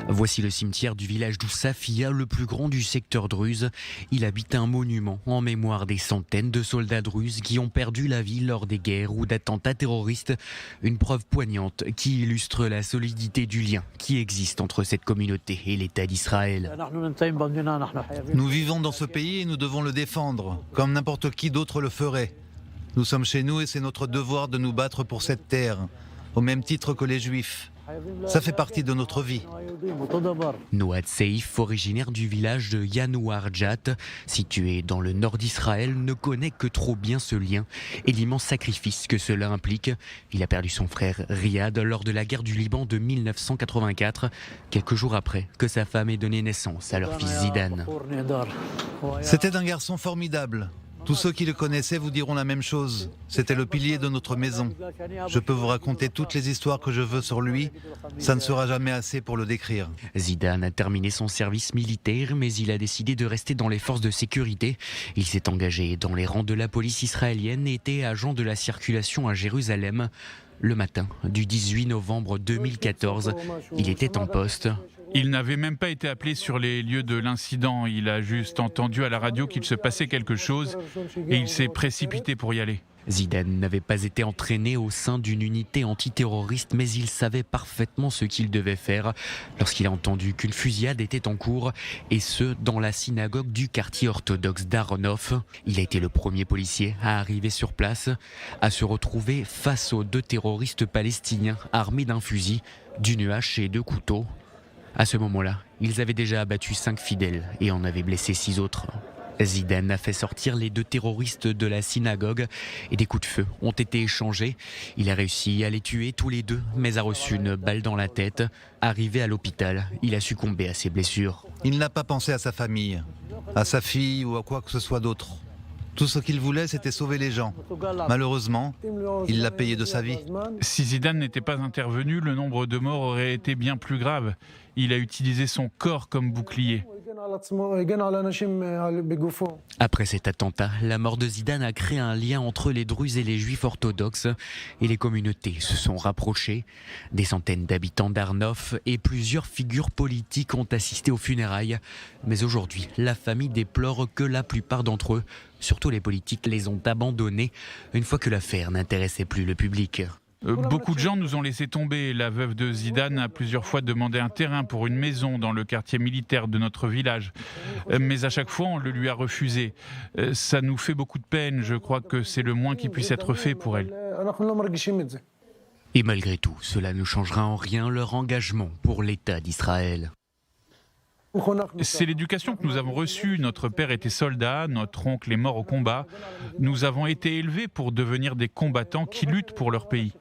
Voici le cimetière du village d'Oussafia, le plus grand du secteur druze. Il habite un monument en mémoire des centaines de soldats druzes qui ont perdu la vie lors des guerres ou d'attentats terroristes. Une preuve poignante qui illustre la solidité du lien qui existe entre cette communauté et l'État d'Israël. Nous vivons dans ce pays et nous devons le défendre, comme n'importe qui d'autre le ferait. Nous sommes chez nous et c'est notre devoir de nous battre pour cette terre, au même titre que les Juifs. Ça fait partie de notre vie. Noad Seif, originaire du village de Yanouarjat, situé dans le nord d'Israël, ne connaît que trop bien ce lien et l'immense sacrifice que cela implique. Il a perdu son frère Riyad lors de la guerre du Liban de 1984, quelques jours après que sa femme ait donné naissance à leur fils Zidane. C'était un garçon formidable. Tous ceux qui le connaissaient vous diront la même chose. C'était le pilier de notre maison. Je peux vous raconter toutes les histoires que je veux sur lui. Ça ne sera jamais assez pour le décrire. Zidane a terminé son service militaire, mais il a décidé de rester dans les forces de sécurité. Il s'est engagé dans les rangs de la police israélienne et était agent de la circulation à Jérusalem. Le matin du 18 novembre 2014, il était en poste. Il n'avait même pas été appelé sur les lieux de l'incident. Il a juste entendu à la radio qu'il se passait quelque chose et il s'est précipité pour y aller. Zidane n'avait pas été entraîné au sein d'une unité antiterroriste, mais il savait parfaitement ce qu'il devait faire lorsqu'il a entendu qu'une fusillade était en cours, et ce, dans la synagogue du quartier orthodoxe d'Aronof. Il a été le premier policier à arriver sur place, à se retrouver face aux deux terroristes palestiniens armés d'un fusil, d'une hache et de couteaux. À ce moment-là, ils avaient déjà abattu 5 fidèles et en avaient blessé 6 autres. Zidane a fait sortir les 2 terroristes de la synagogue et des coups de feu ont été échangés. Il a réussi à les tuer tous les 2, mais a reçu une balle dans la tête. Arrivé à l'hôpital, il a succombé à ses blessures. Il n'a pas pensé à sa famille, à sa fille ou à quoi que ce soit d'autre. Tout ce qu'il voulait, c'était sauver les gens. Malheureusement, il l'a payé de sa vie. Si Zidane n'était pas intervenu, le nombre de morts aurait été bien plus grave. Il a utilisé son corps comme bouclier. Après cet attentat, la mort de Zidane a créé un lien entre les Druzes et les Juifs orthodoxes et les communautés se sont rapprochées. Des centaines d'habitants d'Arnof et plusieurs figures politiques ont assisté aux funérailles. Mais aujourd'hui, la famille déplore que la plupart d'entre eux, surtout les politiques, les ont abandonnés une fois que l'affaire n'intéressait plus le public. Beaucoup de gens nous ont laissé tomber. La veuve de Zidane a plusieurs fois demandé un terrain pour une maison dans le quartier militaire de notre village. Mais à chaque fois, on le lui a refusé. Ça nous fait beaucoup de peine. Je crois que c'est le moins qui puisse être fait pour elle. Et malgré tout, cela ne changera en rien leur engagement pour l'État d'Israël. C'est l'éducation que nous avons reçue. Notre père était soldat, notre oncle est mort au combat. Nous avons été élevés pour devenir des combattants qui luttent pour leur pays.